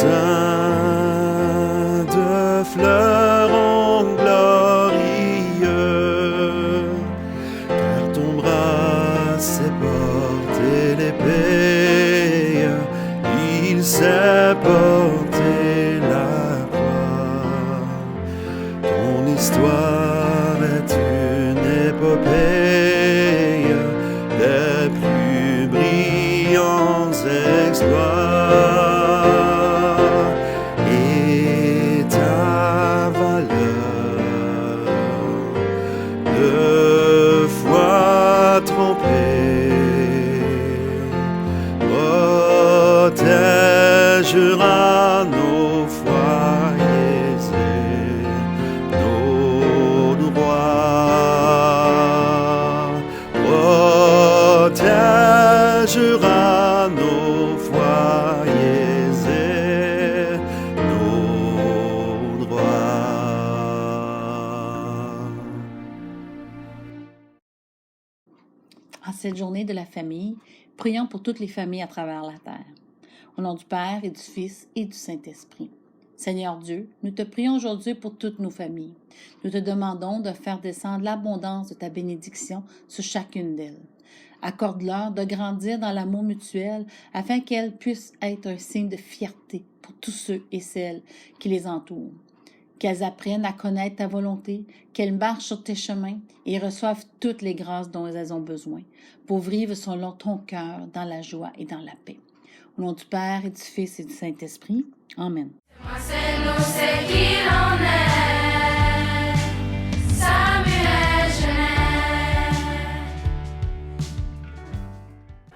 sein de fleurons glorieux, car ton bras sait porter l'épée, il sait porter la croix. Ton histoire est une épopée des plus brillants exploits. Et ta valeur, deux fois trompée, protégera nos foyers et nos droits, protégera nos foyers et nos droits. En cette journée de la famille, prions pour toutes les familles à travers la terre. Au nom du Père et du Fils et du Saint-Esprit. Seigneur Dieu, nous te prions aujourd'hui pour toutes nos familles. Nous te demandons de faire descendre l'abondance de ta bénédiction sur chacune d'elles. Accorde-leur de grandir dans l'amour mutuel afin qu'elles puissent être un signe de fierté pour tous ceux et celles qui les entourent. Qu'elles apprennent à connaître ta volonté, qu'elles marchent sur tes chemins et reçoivent toutes les grâces dont elles ont besoin pour vivre selon ton cœur dans la joie et dans la paix. Au nom du Père et du Fils et du Saint-Esprit. Amen.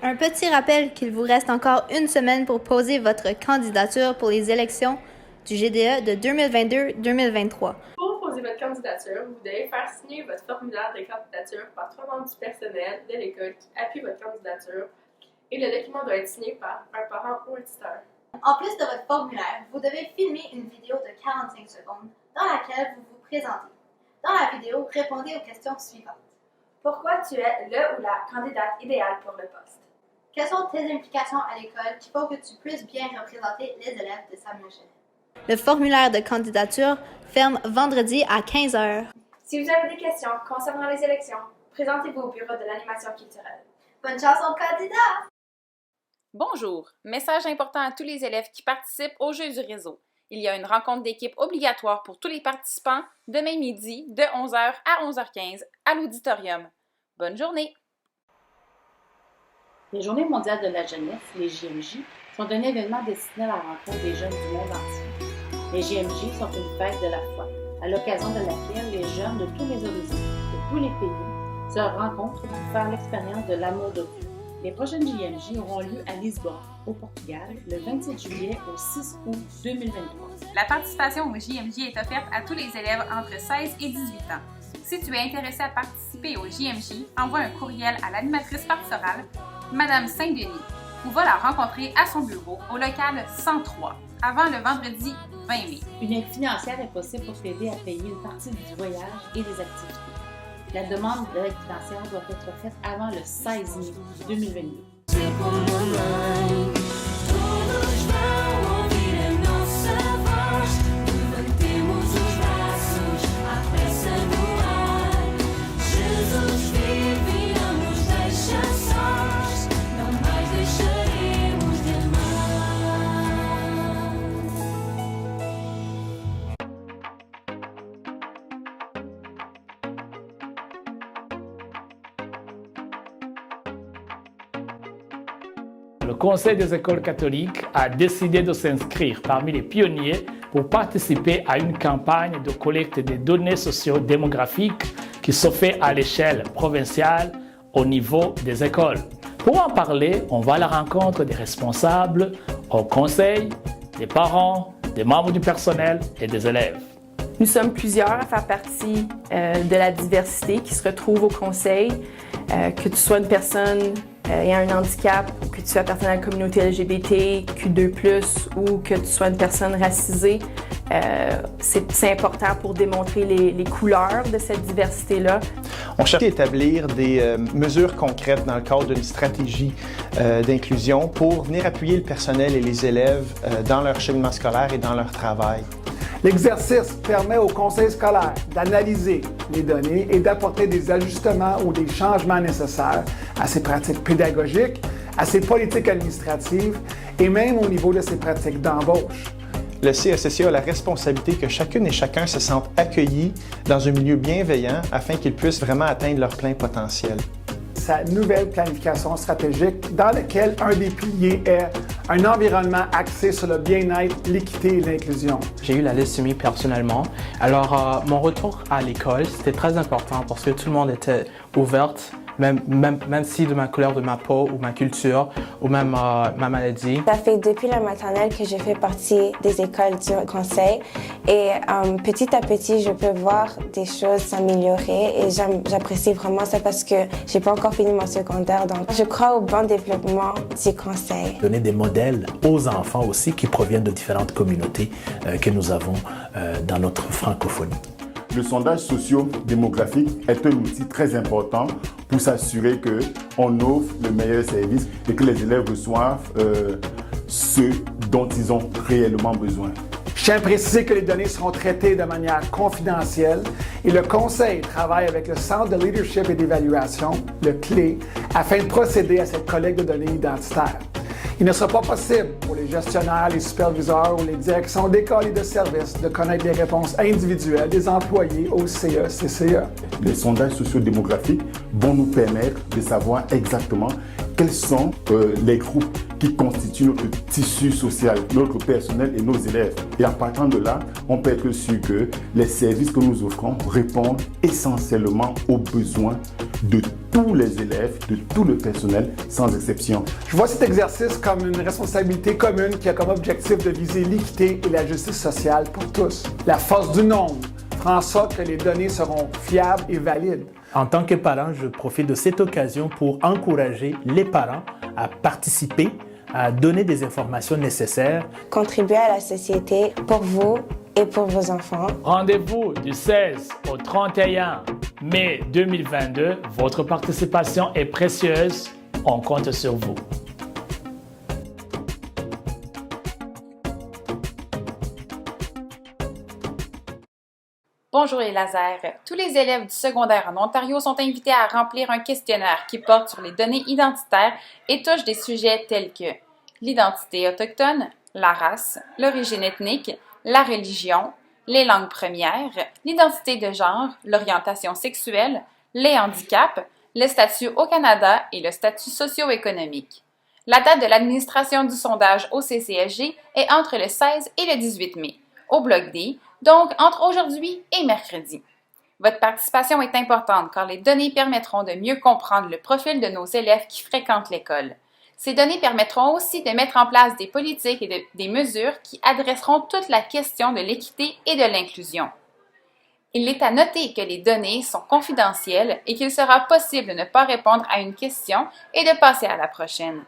Un petit rappel qu'il vous reste encore une semaine pour poser votre candidature pour les élections du GDE de 2022-2023. Pour poser votre candidature, vous devez faire signer votre formulaire de candidature par 3 membres du personnel de l'école qui appuie votre candidature et le document doit être signé par un parent ou un tuteur. En plus de votre formulaire, vous devez filmer une vidéo de 45 secondes dans laquelle vous vous présentez. Dans la vidéo, répondez aux questions suivantes. Pourquoi tu es le ou la candidate idéale pour le poste? Quelles sont tes implications à l'école qui font que tu puisses bien représenter les élèves de Samuel Genet? Le formulaire de candidature ferme vendredi à 15h. Si vous avez des questions concernant les élections, présentez-vous au bureau de l'animation culturelle. Bonne chance aux candidats! Bonjour! Message important à tous les élèves qui participent au jeu du réseau. Il y a une rencontre d'équipe obligatoire pour tous les participants demain midi de 11h à 11h15 à l'auditorium. Bonne journée! Les Journées mondiales de la jeunesse, les JMJ, sont un événement destiné à la rencontre des jeunes du monde entier. Les JMJ sont une fête de la foi, à l'occasion de laquelle les jeunes de tous les horizons, de tous les pays, se rencontrent pour faire l'expérience de l'amour de Dieu. Les prochaines JMJ auront lieu à Lisbonne, au Portugal, le 27 juillet au 6 août 2023. La participation au JMJ est offerte à tous les élèves entre 16 et 18 ans. Si tu es intéressé à participer au JMJ, envoie un courriel à l'animatrice pastorale, Madame Saint-Denis, ou va la rencontrer à son bureau au local 103, avant le vendredi 20 mai. Une aide financière est possible pour t'aider à payer une partie du voyage et des activités. La demande d'aide financière doit être faite avant le 16 mai 2022. Le Conseil des écoles catholiques a décidé de s'inscrire parmi les pionniers pour participer à une campagne de collecte des données socio-démographiques qui se fait à l'échelle provinciale au niveau des écoles. Pour en parler, on va à la rencontre des responsables au conseil, des parents, des membres du personnel et des élèves. Nous sommes plusieurs à faire partie de la diversité qui se retrouve au conseil, que tu sois une personne ayant un handicap, que tu sois appartenant à la communauté LGBT, Q2+, ou que tu sois une personne racisée. C'est important pour démontrer les couleurs de cette diversité-là. On cherche à établir des mesures concrètes dans le cadre d'une stratégie d'inclusion pour venir appuyer le personnel et les élèves dans leur cheminement scolaire et dans leur travail. L'exercice permet au conseil scolaire d'analyser les données et d'apporter des ajustements ou des changements nécessaires à ses pratiques pédagogiques, à ses politiques administratives et même au niveau de ses pratiques d'embauche. Le CECCA a la responsabilité que chacune et chacun se sentent accueillis dans un milieu bienveillant afin qu'ils puissent vraiment atteindre leur plein potentiel. Sa nouvelle planification stratégique dans laquelle un des piliers est un environnement axé sur le bien-être, l'équité et l'inclusion. J'ai eu la leucémie personnellement. Alors, mon retour à l'école, c'était très important parce que tout le monde était ouvert, même si de ma couleur de ma peau ou ma culture ou même ma maladie. Ça fait depuis la maternelle que je fais partie des écoles du conseil et petit à petit, je peux voir des choses s'améliorer et j'apprécie vraiment ça parce que j'ai pas encore fini mon secondaire. Donc, je crois au bon développement du conseil. Donner des modèles aux enfants aussi qui proviennent de différentes communautés que nous avons dans notre francophonie. Le sondage socio-démographique est un outil très important pour s'assurer qu'on offre le meilleur service et que les élèves reçoivent ce dont ils ont réellement besoin. Je tiens à préciser que les données seront traitées de manière confidentielle et le Conseil travaille avec le Centre de leadership et d'évaluation, le CLE, afin de procéder à cette collecte de données identitaires. Il ne sera pas possible pour les gestionnaires, les superviseurs ou les directions d'école et de services de connaître les réponses individuelles des employés au CECCA. Les sondages sociodémographiques vont nous permettre de savoir exactement quels sont les groupes qui constituent notre tissu social, notre personnel et nos élèves. Et en partant de là, on peut être sûr que les services que nous offrons répondent essentiellement aux besoins de tous les élèves, de tout le personnel, sans exception. Je vois cet exercice comme une responsabilité commune qui a comme objectif de viser l'équité et la justice sociale pour tous. La force du nombre fera en sorte que les données seront fiables et valides. En tant que parent, je profite de cette occasion pour encourager les parents à participer, à donner des informations nécessaires. Contribuer à la société pour vous et pour vos enfants. Rendez-vous du 16 au 31 mai 2022. Votre participation est précieuse. On compte sur vous. Bonjour les lasers. Tous les élèves du secondaire en Ontario sont invités à remplir un questionnaire qui porte sur les données identitaires et touche des sujets tels que l'identité autochtone, la race, l'origine ethnique, la religion, les langues premières, l'identité de genre, l'orientation sexuelle, les handicaps, le statut au Canada et le statut socio-économique. La date de l'administration du sondage au CCSG est entre le 16 et le 18 mai, au Bloc D, donc entre aujourd'hui et mercredi. Votre participation est importante car les données permettront de mieux comprendre le profil de nos élèves qui fréquentent l'école. Ces données permettront aussi de mettre en place des politiques et des mesures qui adresseront toute la question de l'équité et de l'inclusion. Il est à noter que les données sont confidentielles et qu'il sera possible de ne pas répondre à une question et de passer à la prochaine.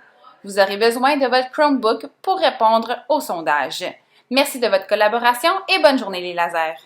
Vous aurez besoin de votre Chromebook pour répondre au sondage. Merci de votre collaboration et bonne journée les lasers!